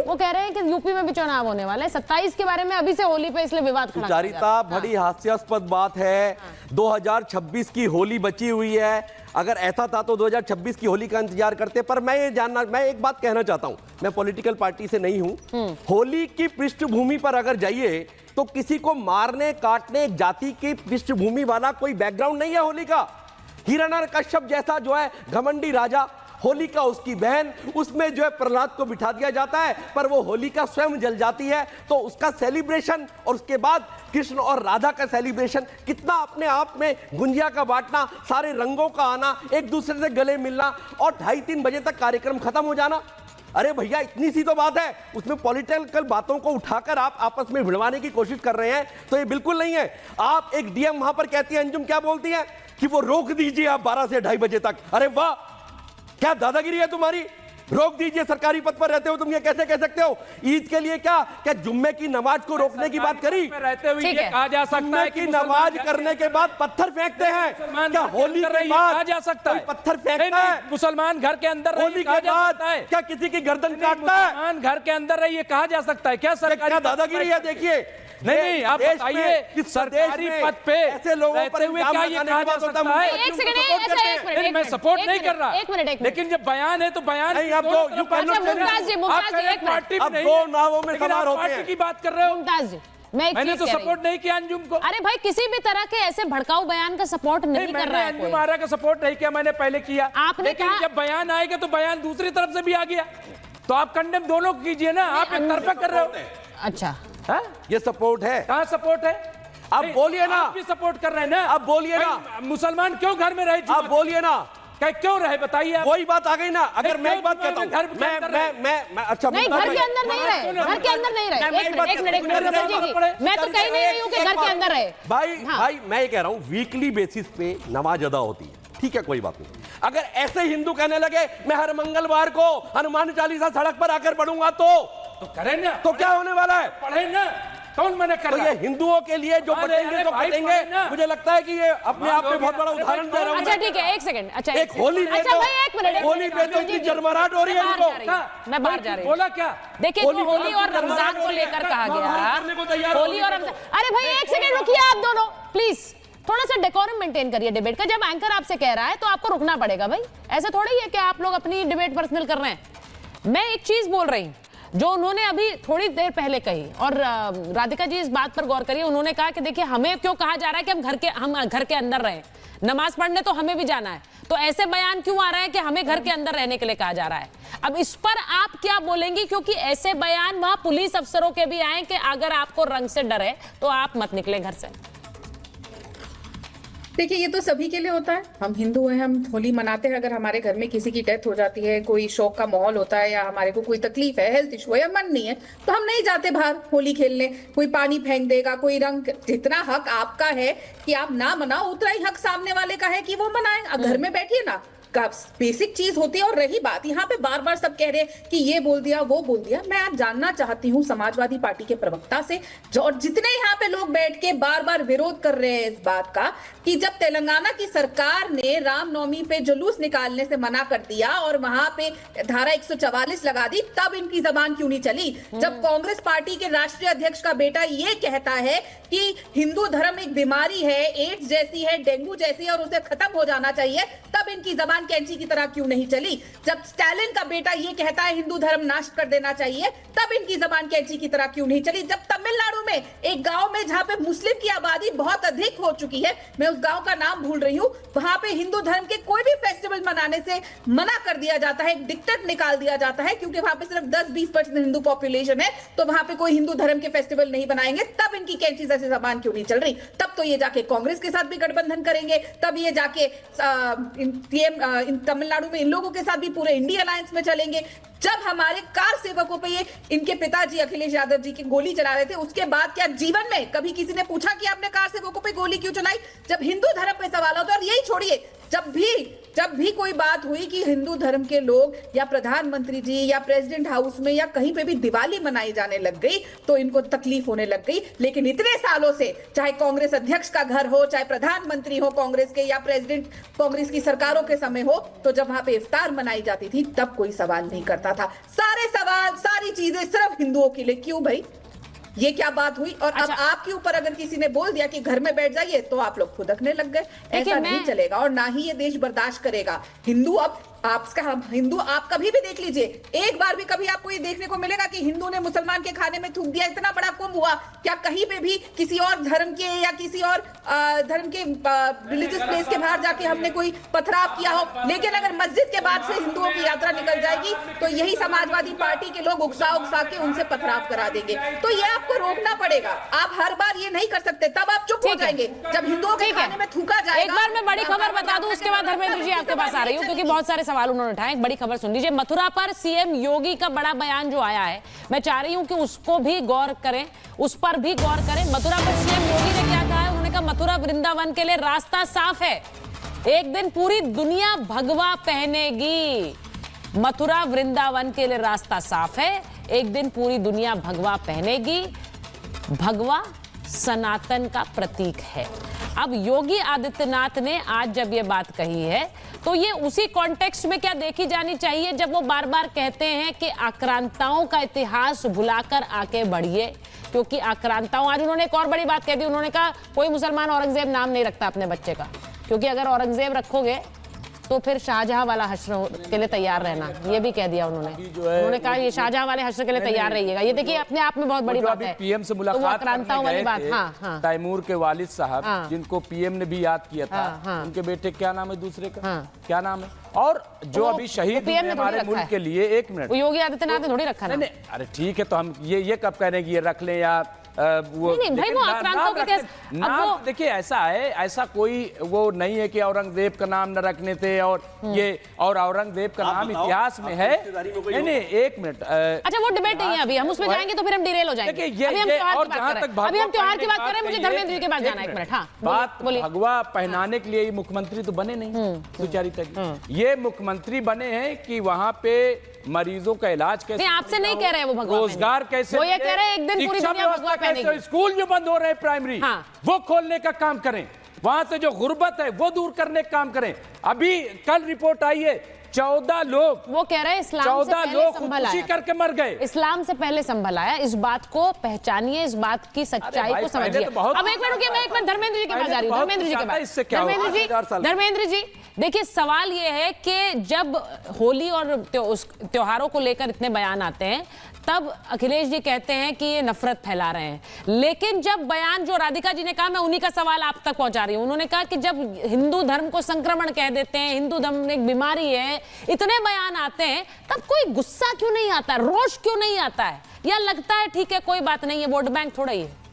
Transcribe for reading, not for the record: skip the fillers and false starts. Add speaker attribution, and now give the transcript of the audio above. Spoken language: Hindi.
Speaker 1: वो कह रहे हैं कि यूपी में भी चुनाव होने वाला है 27 के बारे में, अभी से होली पे इसलिए विवाद खड़ा किया जा रहा है।
Speaker 2: बड़ी हास्यास्पद बात है। 2026 की होली बची हुई है। अगर ऐसा था तो 2026 की होली का इंतजार करते। पर मैं एक बात कहना चाहता हूं, मैं पॉलिटिकल पार्टी से नहीं हूं। होली की पृष्ठभूमि पर अगर जाइए तो किसी को मारने काटने जाति की पृष्ठभूमि वाला कोई बैकग्राउंड नहीं है होली का। हिरण्यकश्यप जैसा जो है घमंडी राजा, होलिका उसकी बहन, उसमें जो है प्रहलाद को बिठा दिया जाता है, पर वो होलिका स्वयं जल जाती है। तो उसका सेलिब्रेशन और उसके बाद कृष्ण और राधा का सेलिब्रेशन, कितना अपने आप में गुंजिया का बांटना, सारे रंगों का आना, एक दूसरे से गले मिलना और 2:30-3 बजे तक कार्यक्रम खत्म हो जाना। अरे भैया इतनी सी तो बात है, उसमें पॉलिटिकल बातों को उठाकर आप आपस में भिड़वाने की कोशिश कर रहे हैं, तो ये बिल्कुल नहीं है। आप एक डीएम वहां पर कहती है, अंजुम क्या बोलती है कि वो रोक दीजिए आप 12 से 2:30 बजे तक। अरे वाह, क्या दादागिरी है तुम्हारी, रोक दीजिए। सरकारी पद पर रहते हो तुम, ये कैसे कह सकते हो? ईद के लिए क्या जुम्मे की नमाज को रोकने की बात करी?
Speaker 3: रहते हुए ये कहा जा सकता है
Speaker 2: कि नमाज करने के बाद पत्थर फेंकते हैं? क्या होली के बाद
Speaker 3: कहा जा सकता है
Speaker 2: पत्थर फेंकता है?
Speaker 3: मुसलमान घर के अंदर
Speaker 2: होली के बाद क्या किसी की गर्दन काटता है?
Speaker 3: मुसलमान घर के अंदर रही, ये कहा जा सकता है क्या? सरकारी
Speaker 2: दादागिरी है। देखिए
Speaker 3: नहीं, आप बताइए कि सरकारी पद पे
Speaker 2: ऐसे लोगों पर
Speaker 3: हुए क्या ये कहा जा सकता है?
Speaker 1: एक सेकंड,
Speaker 3: मैं सपोर्ट नहीं कर रहा,
Speaker 1: एक मिनट,
Speaker 3: लेकिन जब बयान है तो बयान
Speaker 2: नहीं। अब
Speaker 1: मुमताज जी
Speaker 3: पार्टी
Speaker 2: अब 2 नावों में सवार होते हैं।
Speaker 3: पार्टी की बात कर रहे हो।
Speaker 1: मुमताज जी, मैंने
Speaker 3: तो सपोर्ट नहीं किया अंजुम को।
Speaker 1: अरे भाई किसी भी तरह के ऐसे भड़काऊ बयान का सपोर्ट नहीं कर रहा है कोई।
Speaker 3: अंजुम आरा का सपोर्ट नहीं किया, मैंने पहले किया।
Speaker 1: आपने
Speaker 3: लेकिन जब बयान आएगा तो बयान दूसरी तरफ से भी आ गया, तो आप कंडेम दोनों को कीजिए ना, आप एक तरफा कर रहे हो।
Speaker 1: अच्छा,
Speaker 2: ये सपोर्ट है?
Speaker 3: कहाँ सपोर्ट है?
Speaker 2: आप बोलिए ना।
Speaker 3: आप भी सपोर्ट कर रहे हैं ना।
Speaker 2: आप बोलिए ना।
Speaker 3: मुसलमान क्यों घर में रहे?
Speaker 2: आप बोलिए ना।
Speaker 3: क्यों रहे बताइए?
Speaker 2: वही बात आ गई ना। अगर मैं एक बात कहता हूं, मैं अच्छा
Speaker 1: नहीं, घर के अंदर नहीं रहे, घर के अंदर नहीं रहे। एक मिनट, मैं तो कहीं नहीं हूं कि घर के अंदर रहे।
Speaker 2: भाई मैं ये कह रहा हूं, वीकली बेसिस पे नमाज अदा होती है, ठीक है, कोई बात नहीं। अगर ऐसे हिंदू कहने लगे मैं हर मंगलवार को हनुमान चालीसा सड़क पर आकर पढ़ूंगा तो
Speaker 3: करें ना।
Speaker 2: तो क्या होने वाला है?
Speaker 3: पढ़े ना, कौन मना कर रहा है?
Speaker 2: तो ये हिंदुओं के लिए जो पढ़ेंगे तो पढ़ेंगे, मुझे लगता है कि ये अपने आप में बहुत बड़ा उदाहरण दे रहा हूं।
Speaker 1: अच्छा ठीक है, एक सेकंड। अच्छा
Speaker 2: एक होली पे तो होली पे तो इतनी जरमराहट हो रही है इनको।
Speaker 1: मैं बाहर जा रही हूं।
Speaker 3: बोला क्या?
Speaker 1: देखिए होली और रमजान को लेकर कहा गया, होली और रमजान। अरे भाई एक सेकंड रुकिए आप दोनों प्लीज, थोड़ा सा डेकोरम मेंटेन करिए डिबेट का। जब एंकर आपसे कह रहा है तो आपको रुकना पड़ेगा भाई, ऐसा थोड़ा ही है कि आप लोग अपनी डिबेट पर्सनल कर रहे हैं। मैं एक चीज बोल रही हूँ जो उन्होंने अभी थोड़ी देर पहले कही, और राधिका जी इस बात पर गौर करिए। उन्होंने कहा कि देखिए हमें क्यों कहा जा रहा है कि हम घर के अंदर रहें, नमाज पढ़ने तो हमें भी जाना है, तो ऐसे बयान क्यों आ रहा है कि हमें घर के अंदर रहने के लिए कहा जा रहा है? अब इस पर आप क्या बोलेंगी? क्योंकि ऐसे बयान वहां पुलिस अफसरों के भी आए कि अगर आपको रंग से डर है तो आप मत निकले घर से।
Speaker 4: देखिए ये तो सभी के लिए होता है, हम हिंदू हैं, हम होली मनाते हैं। अगर हमारे घर में किसी की डेथ हो जाती है, कोई शोक का माहौल होता है, या हमारे को कोई तकलीफ है, हेल्थ इशू है या मन नहीं है, तो हम नहीं जाते बाहर होली खेलने। कोई पानी फेंक देगा, कोई रंग, जितना हक आपका है कि आप ना मनाओ उतना ही हक सामने वाले का है कि वो मनाए। अब घर में बैठिए ना, बेसिक चीज होती है। और रही बात यहाँ पे बार बार सब कह रहे हैं कि ये बोल दिया वो बोल दिया, मैं आज जानना चाहती हूँ समाजवादी पार्टी के प्रवक्ता से, जो और जितने यहाँ पे लोग बैठ के बार बार विरोध कर रहे हैं इस बात का कि जब तेलंगाना की सरकार ने रामनवमी पे जुलूस निकालने से मना कर दिया और वहां पे धारा 144 लगा दी, तब इनकी जबान क्यों नहीं चली? जब कांग्रेस पार्टी के राष्ट्रीय अध्यक्ष का बेटा ये कहता है कि हिंदू धर्म एक बीमारी है, एड्स जैसी है, डेंगू जैसी है और उसे खत्म हो जाना चाहिए, तब इनकी जबान कैंची की तरह क्यों नहीं चली? जब स्टालिन का बेटा ये कहता है हिंदू धर्म नाश कर देना चाहिए, तब इनकी जबान कैंची की तरह क्यों नहीं चली? जब तमिलनाडु में एक गांव में जहां पे मुस्लिम की आबादी बहुत अधिक हो चुकी है, मैं उस गांव का नाम भूल रही हूं, वहां पे हिंदू धर्म के कोई भी फेस्टिवल मनाने से मना कर दिया जाता है, एक डिक्टेट निकाल दिया जाता है, क्योंकि वहां पे सिर्फ 10-20% हिंदू पॉपुलेशन है, तो वहां पे कोई हिंदू धर्म के फेस्टिवल नहीं बनाएंगे, तब इनकी कैंची जैसी जबान क्यों नहीं चल रही? तब तो ये जाके कांग्रेस के साथ भी गठबंधन करेंगे, तब ये जाके तमिलनाडु में इन लोगों के साथ भी पूरे इंडिया अलायंस में चलेंगे। जब हमारे कार सेवकों पे ये इनके पिताजी अखिलेश यादव जी की गोली चला रहे थे, उसके बाद क्या जीवन में कभी किसी ने पूछा कि आपने कार सेवकों पे गोली क्यों चलाई? जब हिंदू धर्म पे सवाल होता है, और यही छोड़िए, जब भी कोई बात हुई कि हिंदू धर्म के लोग या प्रधानमंत्री जी या प्रेसिडेंट हाउस में या कहीं पे भी दिवाली मनाई जाने लग गई तो इनको तकलीफ होने लग गई। लेकिन इतने सालों से चाहे कांग्रेस अध्यक्ष का घर हो, चाहे प्रधानमंत्री हो कांग्रेस के या प्रेसिडेंट कांग्रेस की सरकारों के समय हो, तो जब वहां पे इफ्तार मनाई जाती थी तब कोई सवाल नहीं करता था। सारे सवाल, सारी चीजें सिर्फ हिंदुओं के लिए। क्यों भाई, ये क्या बात हुई? और अब आपके ऊपर अगर किसी ने बोल दिया कि घर में बैठ जाइए तो आप लोग फुदकने लग गए। ऐसा नहीं चलेगा और ना ही ये देश बर्दाश्त करेगा। हिंदू अब हिंदू आप कभी भी देख लीजिए, एक बार भी कभी आपको ये देखने को मिलेगा कि हिंदू ने मुसलमान के खाने में थूक दिया। इतना बड़ा कुंभ हुआ, क्या कहीं पे भी किसी और धर्म के या किसी और धर्म के रिलीजियस प्लेस के बाहर जाके हमने कोई पथराव किया हो? लेकिन अगर मस्जिद के बाद से हिंदुओं की यात्रा निकल जाएगी तो यही समाजवादी पार्टी के लोग उकसा के उनसे पथराव करा देंगे। तो ये आपको रोकना पड़ेगा। आप हर बार ये नहीं कर सकते, तब आप चुप हो जाएंगे जब हिंदुओं के खाने में थूका जाएगा।
Speaker 1: एक बार मैं बड़ी खबर बता दूं, उसके बाद धर्मेंद्र जी आपके पास आ रही हूँ क्योंकि बहुत सारे सवाल उन्होंने उठाए। एक बड़ी खबर सुन लीजिए, मथुरा पर सीएम योगी का बड़ा बयान जो आया है, मैं चाह रही हूं कि उसको भी गौर करें, उस पर भी गौर करें। मथुरा पर सीएम योगी ने क्या कहा है? उन्होंने कहा मथुरा वृंदावन के लिए रास्ता साफ है, एक दिन पूरी दुनिया भगवा पहनेगी। मथुरा वृंदावन के लिए रास्ता साफ है, एक दिन पूरी दुनिया भगवा पहनेगी। भगवा सनातन का प्रतीक है। अब योगी आदित्यनाथ ने आज जब ये बात कही है तो ये उसी कॉन्टेक्स्ट में क्या देखी जानी चाहिए जब वो बार बार कहते हैं कि आक्रांताओं का इतिहास भुलाकर आगे बढ़िए, क्योंकि आक्रांताओं, आज उन्होंने एक और बड़ी बात कह दी। उन्होंने कहा कोई मुसलमान औरंगजेब नाम नहीं रखता अपने बच्चे का, क्योंकि अगर औरंगजेब रखोगे तो फिर शाहजहां वाला हश्र के लिए तैयार रहना, ये भी कह दिया उन्होंने। उन्होंने कहा ये शाहजहां वाले हश्र के लिए तैयार रहिएगा। ये देखिए अपने आप में बहुत बड़ी बात है।
Speaker 3: पीएम से मुलाकात करने
Speaker 1: वाली
Speaker 3: गए
Speaker 1: बात,
Speaker 3: थे,
Speaker 1: हाँ।
Speaker 3: तैमूर के वालिद साहब, जिनको पीएम ने भी याद किया था, उनके बेटे क्या नाम है दूसरे का, क्या नाम है? और जो अभी शहीद हुए हमारे मुल्क के लिए, एक मिनट,
Speaker 1: योगी आदित्यनाथ ने थोड़ी रखा।
Speaker 3: नहीं, अरे ठीक है, तो हम ये कब कह रहे हैं कि ये रख लें या वो
Speaker 1: नहीं भाई, वो आक्रांताओं के
Speaker 3: नाम देखिए, ऐसा है, ऐसा कोई वो नहीं है कि औरंगजेब का नाम न रखने थे और ये, और औरंगजेब का नाम इतिहास में है। नहीं, एक मिनट,
Speaker 1: अच्छा वो डिबेट नहीं है अभी, हम उसमें जाएंगे तो फिर हम डिरेल हो जाएंगे। अभी हम त्योहार की बात कर रहे हैं, मुझे धर्मेंद्र जी के पास जाना है। एक मिनट, हाँ
Speaker 3: बात, भगवा पहनाने के लिए मुख्यमंत्री तो बने नहीं सुचारिता, ये मुख्यमंत्री बने हैं कि वहां पे मरीजों का इलाज कैसे,
Speaker 1: आपसे नहीं कह रहे हैं वो भगवान,
Speaker 3: रोजगार कैसे,
Speaker 1: वो ये कह रहे हैं एक दिन पूरी दुनिया भगवा पहनेगी।
Speaker 3: स्कूल जो बंद हो रहे हैं प्राइमरी, वो खोलने का काम करें, वहां से जो गुर्बत है वो दूर करने का काम करें। अभी कल रिपोर्ट आई है 14 लोग,
Speaker 1: वो कह रहे हैं इस्लाम
Speaker 3: 14 लोग खुदकुशी करके मर गए।
Speaker 1: इस्लाम से पहले संभल आया। इस बात को पहचानिए, इस बात की सच्चाई को समझिए। अब एक मिनट रुकिए, मैं एक बार धर्मेंद्र जी के पास जा रही हूँ। धर्मेंद्र जी के पास, धर्मेंद्र जी देखिए, सवाल ये है कि जब होली और त्योहारों को लेकर इतने बयान आते हैं तब अखिलेश जी कहते हैं कि ये नफरत फैला रहे हैं, लेकिन जब बयान जो राधिका जी ने कहा, मैं उन्हीं का सवाल आप तक पहुंचा रही हूं, उन्होंने कहा कि जब हिंदू धर्म को संक्रमण कह देते हैं, हिंदू धर्म एक बीमारी है, इतने बयान आते हैं, तब कोई गुस्सा क्यों नहीं आता, रोष क्यों नहीं आता है? या लगता है ठीक है कोई बात नहीं है, वोट बैंक थोड़ा ही है?